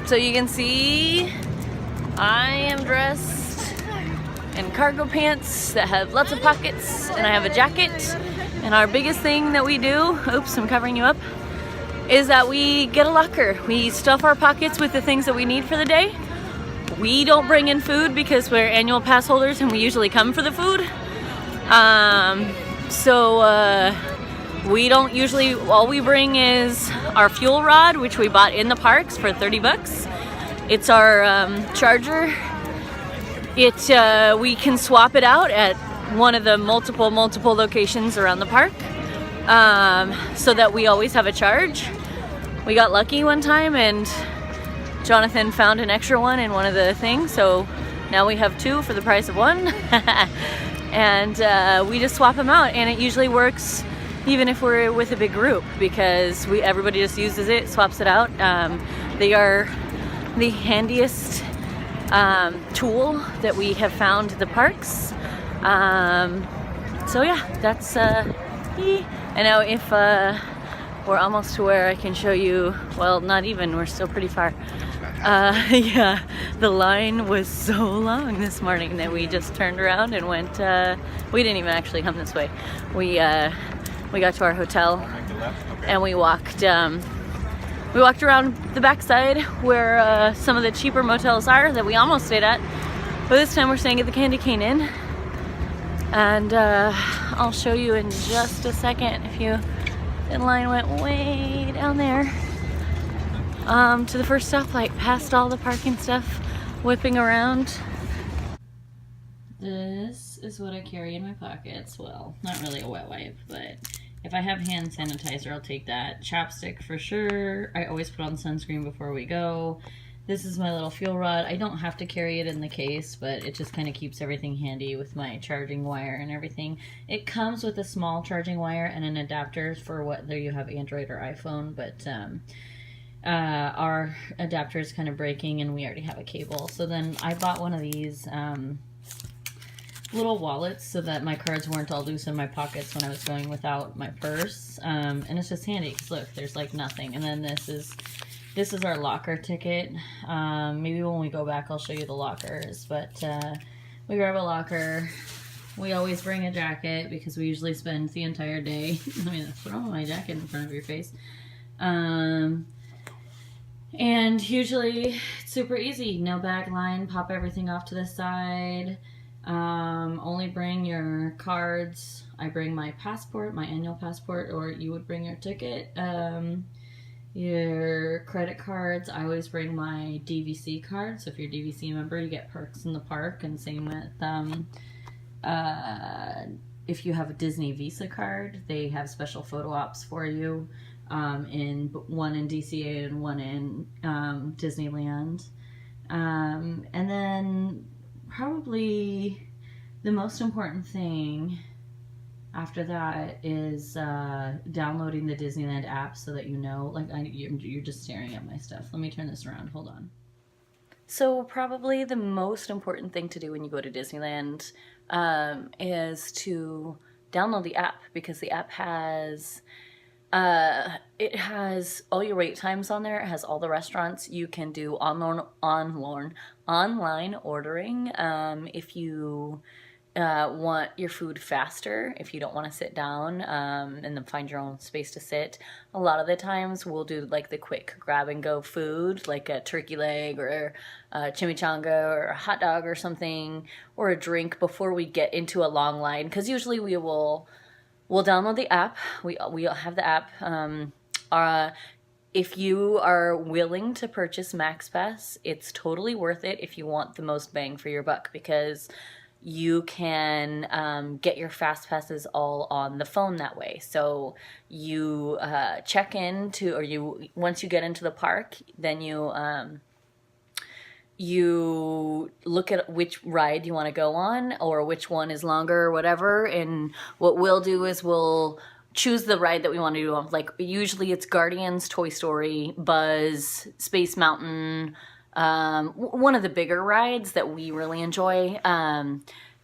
So you can see I am dressed in cargo pants that have lots of pockets, and I have a jacket. And our biggest thing that we do, oops, I'm covering you up, is that we get a locker. We stuff our pockets with the things that we need for the day. We don't bring in food because we're annual pass holders and we usually come for the food. We don't usually, all we bring is our fuel rod, which we bought in the parks for 30 bucks. It's our charger. We can swap it out at one of the multiple locations around the park, so that we always have a charge. We got lucky one time and Jonathan found an extra one in one of the things, so now we have two for the price of one. And we just swap them out, and it usually works even if we're with a big group, because everybody just uses it, swaps it out. They are the handiest tool that we have found at the parks. So yeah, that's I know if we're almost to where I can show you, well, not even, we're still pretty far. Yeah, the line was so long this morning that we just turned around and went, we didn't even actually come this way. We got to our hotel and we walked around the backside where some of the cheaper motels are that we almost stayed at. But this time we're staying at the Candy Cane Inn. And I'll show you in just a second. The line went way down there to the first stoplight, past all the parking stuff, whipping around. This is what I carry in my pockets. Well, not really a wet wipe, but if I have hand sanitizer, I'll take that. Chapstick for sure. I always put on sunscreen before we go. This is my little fuel rod. I don't have to carry it in the case, but it just kind of keeps everything handy with my charging wire and everything. It comes with a small charging wire and an adapter for whether you have Android or iPhone, but our adapter is kind of breaking and we already have a cable. So then I bought one of these little wallets so that my cards weren't all loose in my pockets when I was going without my purse. And it's just handy because look, there's like nothing. And then this is our locker ticket. Maybe when we go back I'll show you the lockers, but we grab a locker. We always bring a jacket because we usually spend the entire day. I mean, throw my jacket in front of your face. And usually it's super easy. No bag line, pop everything off to the side. Only bring your cards. I bring my passport, my annual passport, or you would bring your ticket. Your credit cards, I always bring my DVC card. So if you're a DVC member, you get perks in the park, and same with if you have a Disney Visa card, they have special photo ops for you, one in DCA and one in Disneyland. And then probably the most important thing after that is downloading the Disneyland app so that you know, like you're just staring at my stuff. Let me turn this around, hold on. So probably the most important thing to do when you go to Disneyland is to download the app, because the app has it has all your wait times on there. It has all the restaurants. You can do online ordering if you want your food faster, if you don't want to sit down and then find your own space to sit. A lot of the times we'll do like the quick grab and go food, like a turkey leg or a chimichanga or a hot dog or something, or a drink before we get into a long line, because usually we'll download the app. We'll have the app. If you are willing to purchase MaxPass, it's totally worth it if you want the most bang for your buck, because you can get your fast passes all on the phone that way. So you check in to, or once you get into the park, then you look at which ride you want to go on, or which one is longer or whatever. And what we'll do is we'll choose the ride that we want to do. Like usually it's Guardians, Toy Story, Buzz, Space Mountain, one of the bigger rides that we really enjoy.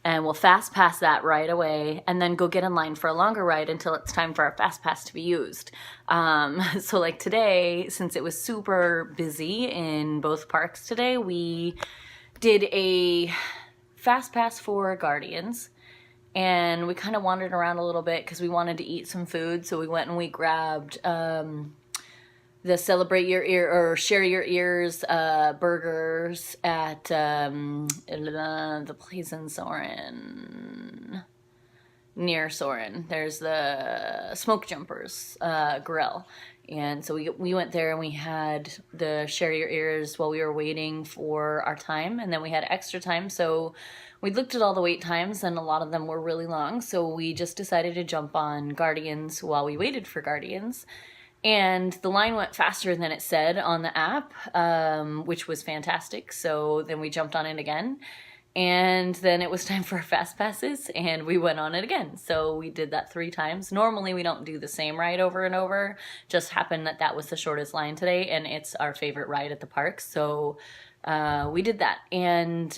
and we'll fast pass that right away and then go get in line for a longer ride until it's time for our fast pass to be used. So like today, since it was super busy in both parks today, we did a fast pass for Guardians, and we kind of wandered around a little bit because we wanted to eat some food. So we went and we grabbed the Celebrate Your Ear or Share Your Ears burgers at the place in Soren, near Soren. There's the Smoke Jumpers grill. And so we went there and we had the Share Your Ears while we were waiting for our time. And then we had extra time. So we looked at all the wait times and a lot of them were really long. So we just decided to jump on Guardians while we waited for Guardians. And the line went faster than it said on the app, which was fantastic. So then we jumped on it again. And then it was time for our fast passes and we went on it again. So we did that 3 times. Normally we don't do the same ride over and over. Just happened that that was the shortest line today and it's our favorite ride at the park. So we did that. And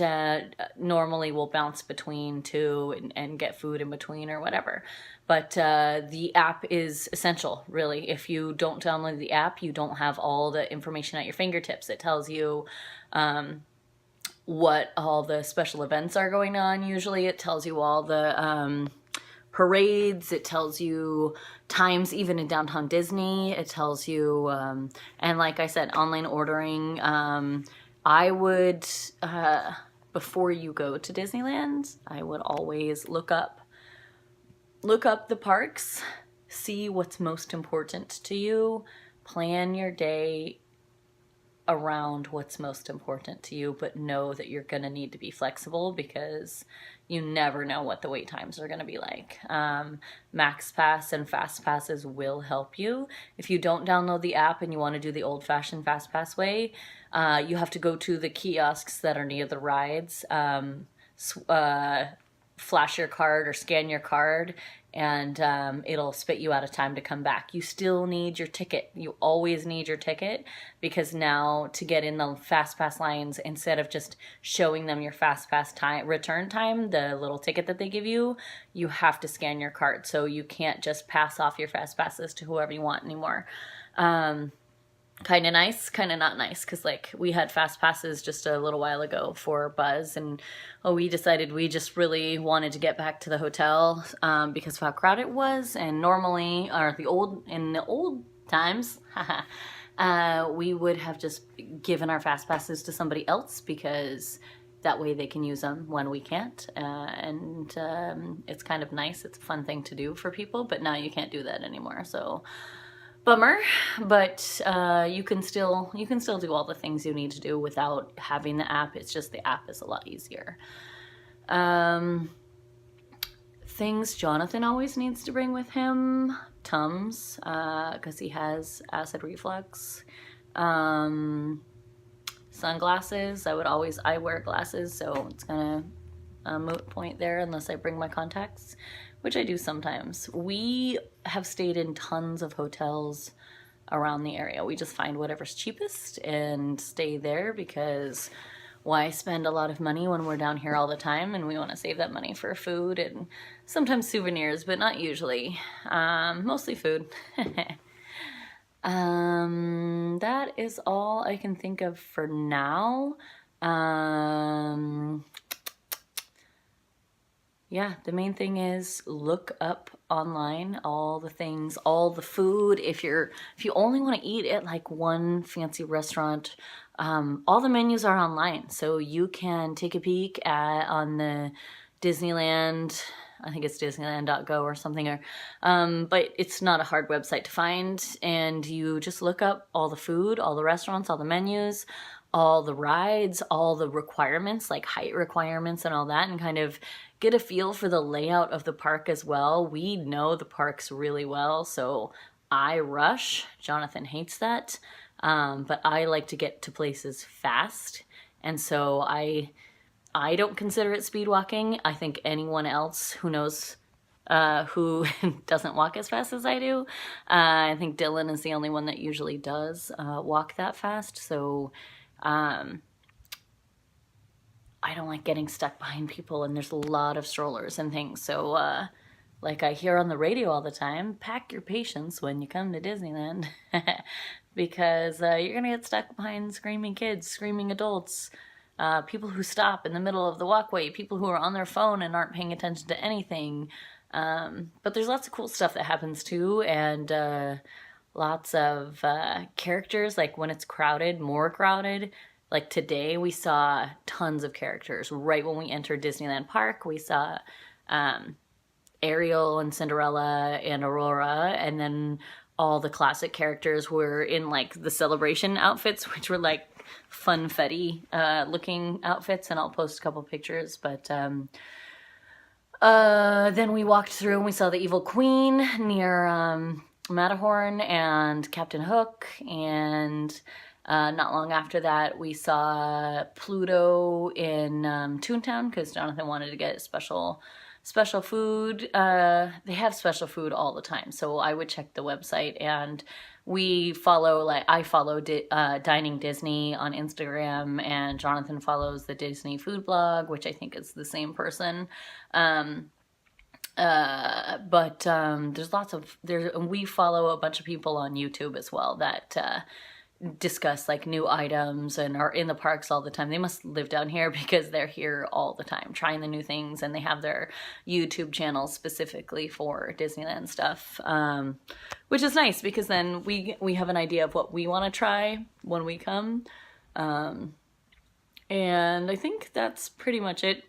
normally we'll bounce between 2 and get food in between or whatever. But the app is essential, really. If you don't download the app, you don't have all the information at your fingertips. It tells you what all the special events are going on. Usually it tells you all the parades. It tells you times even in downtown Disney. It tells you, and like I said, online ordering. I would, before you go to Disneyland, I would always look up the parks, see what's most important to you, plan your day around what's most important to you, but know that you're going to need to be flexible because you never know what the wait times are going to be like. Max Pass and Fast Passes will help you. If you don't download the app and you want to do the old-fashioned Fast Pass way, you have to go to the kiosks that are near the rides, flash your card or scan your card, and it'll spit you out of time to come back. You still need your ticket. You always need your ticket because now to get in the Fast Pass lines, instead of just showing them your Fast Pass time, return time, the little ticket that they give you, you have to scan your card. So you can't just pass off your Fast Passes to whoever you want anymore. Kind of nice, kind of not nice, because like we had fast passes just a little while ago for Buzz, and we decided we just really wanted to get back to the hotel because of how crowded it was. And normally, or in the old times, we would have just given our fast passes to somebody else because that way they can use them when we can't, and it's kind of nice. It's a fun thing to do for people, but now you can't do that anymore. So. Bummer, but you can still do all the things you need to do without having the app. It's just the app is a lot easier. Things Jonathan always needs to bring with him: Tums, because he has acid reflux. Sunglasses. I wear glasses, so it's kind of a moot point there unless I bring my contacts, which I do sometimes. We have stayed in tons of hotels around the area. We just find whatever's cheapest and stay there because why spend a lot of money when we're down here all the time, and we want to save that money for food and sometimes souvenirs, but not usually. Mostly food. That is all I can think of for now. Yeah, the main thing is look up online all the things, all the food. If you only want to eat at like one fancy restaurant, all the menus are online, so you can take a peek on the Disneyland. I think it's Disneyland.go or something, but it's not a hard website to find. And you just look up all the food, all the restaurants, all the menus, all the rides, all the requirements, like height requirements and all that, and kind of get a feel for the layout of the park as well. We know the parks really well, so I rush. Jonathan hates that, but I like to get to places fast, and so I don't consider it speed walking. I think anyone else who knows who doesn't walk as fast as I do, I think Dylan is the only one that usually does walk that fast, so I don't like getting stuck behind people, and there's a lot of strollers and things. So, like I hear on the radio all the time, pack your patience when you come to Disneyland because you're gonna get stuck behind screaming kids, screaming adults, people who stop in the middle of the walkway, people who are on their phone and aren't paying attention to anything. But there's lots of cool stuff that happens too, and lots of characters, like when it's crowded, more crowded. Like today we saw tons of characters. Right when we entered Disneyland Park, we saw Ariel and Cinderella and Aurora, and then all the classic characters were in like the celebration outfits, which were like funfetti looking outfits, and I'll post a couple pictures. But then we walked through and we saw the Evil Queen near Matterhorn and Captain Hook, and not long after that we saw Pluto in Toontown because Jonathan wanted to get special food. They have special food all the time, so I would check the website, and we follow, like I follow Dining Disney on Instagram, and Jonathan follows the Disney food blog, which I think is the same person. There's lots of, we follow a bunch of people on YouTube as well that discuss like new items and are in the parks all the time. They must live down here because they're here all the time trying the new things, and they have their YouTube channel specifically for Disneyland stuff, which is nice because then we have an idea of what we want to try when we come, and I think that's pretty much it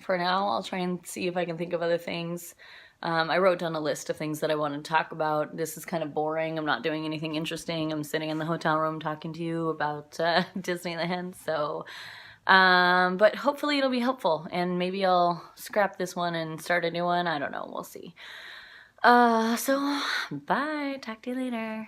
for now. I'll try and see if I can think of other things. I wrote down a list of things that I want to talk about. This is kind of boring. I'm not doing anything interesting. I'm sitting in the hotel room talking to you about Disneyland. So, but hopefully it'll be helpful, and maybe I'll scrap this one and start a new one. I don't know. We'll see. So bye. Talk to you later.